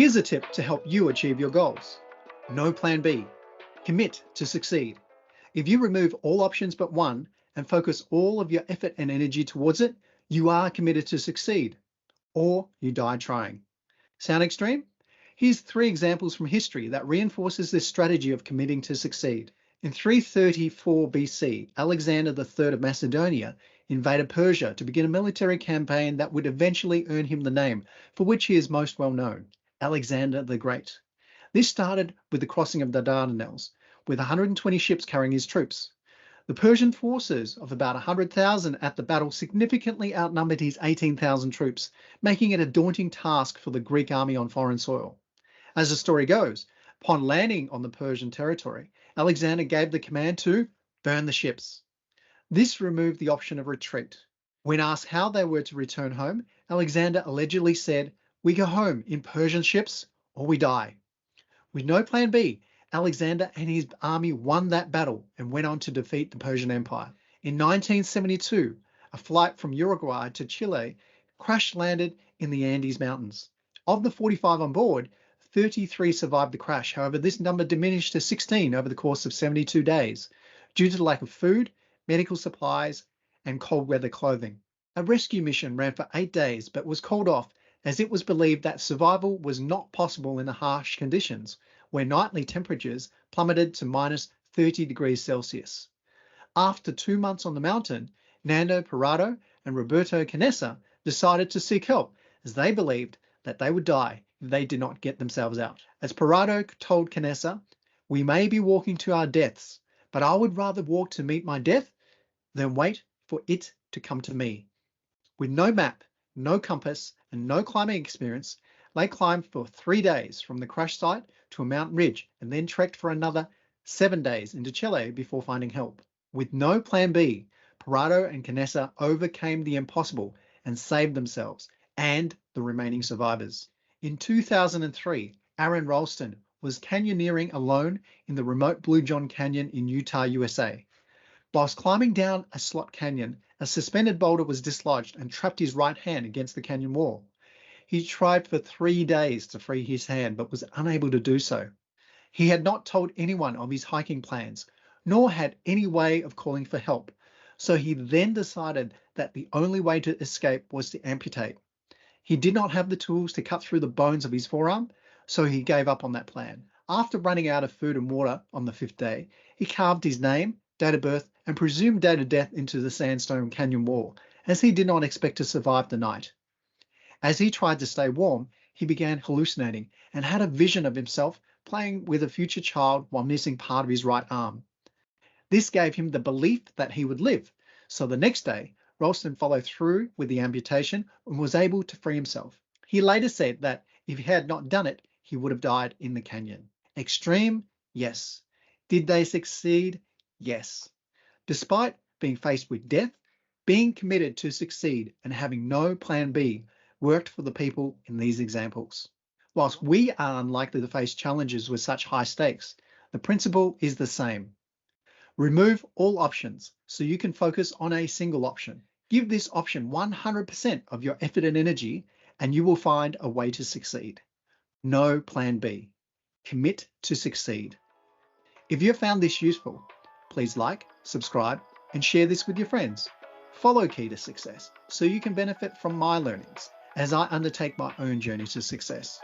Here's a tip to help you achieve your goals. No plan B. Commit to succeed. If you remove all options but one and focus all of your effort and energy towards it, you are committed to succeed, or you die trying. Sound extreme? Here's 3 examples from history that reinforces this strategy of committing to succeed. In 334 BC, Alexander III of Macedonia invaded Persia to begin a military campaign that would eventually earn him the name for which he is most well known, Alexander the Great. This started with the crossing of the Dardanelles, with 120 ships carrying his troops. The Persian forces of about 100,000 at the battle significantly outnumbered his 18,000 troops, making it a daunting task for the Greek army on foreign soil. As the story goes, upon landing on the Persian territory, Alexander gave the command to burn the ships. This removed the option of retreat. When asked how they were to return home, Alexander allegedly said, "We go home in Persian ships or we die." With no plan B, Alexander and his army won that battle and went on to defeat the Persian Empire. In 1972, a flight from Uruguay to Chile crash-landed in the Andes Mountains. Of the 45 on board, 33 survived the crash. However, this number diminished to 16 over the course of 72 days due to the lack of food, medical supplies, and cold weather clothing. A rescue mission ran for 8 days but was called off as it was believed that survival was not possible in the harsh conditions, where nightly temperatures plummeted to minus 30 degrees Celsius. After 2 months on the mountain, Nando Parrado and Roberto Canessa decided to seek help as they believed that they would die if they did not get themselves out. As Parrado told Canessa, "We may be walking to our deaths, but I would rather walk to meet my death than wait for it to come to me." With no map, no compass, and no climbing experience, they climbed for 3 days from the crash site to a mountain ridge and then trekked for another 7 days into Chile before finding help. With no plan B, Parrado and Canessa overcame the impossible and saved themselves and the remaining survivors. In 2003, Aron Ralston was canyoneering alone in the remote Blue John Canyon in Utah, USA. Whilst climbing down a slot canyon, a suspended boulder was dislodged and trapped his right hand against the canyon wall. He tried for 3 days to free his hand, but was unable to do so. He had not told anyone of his hiking plans, nor had any way of calling for help, so he then decided that the only way to escape was to amputate. He did not have the tools to cut through the bones of his forearm, so he gave up on that plan. After running out of food and water on the 5th day, he carved his name, date of birth, and presumed date of death into the sandstone canyon wall, as he did not expect to survive the night. As he tried to stay warm, he began hallucinating and had a vision of himself playing with a future child while missing part of his right arm. This gave him the belief that he would live, so the next day, Ralston followed through with the amputation and was able to free himself. He later said that if he had not done it, he would have died in the canyon. Extreme? Yes. Did they succeed? Yes. Despite being faced with death, being committed to succeed and having no plan B worked for the people in these examples. Whilst we are unlikely to face challenges with such high stakes, the principle is the same. Remove all options so you can focus on a single option. Give this option 100% of your effort and energy, and you will find a way to succeed. No plan B. Commit to succeed. If you have found this useful, please like, subscribe, and share this with your friends. Follow Key to Success so you can benefit from my learnings as I undertake my own journey to success.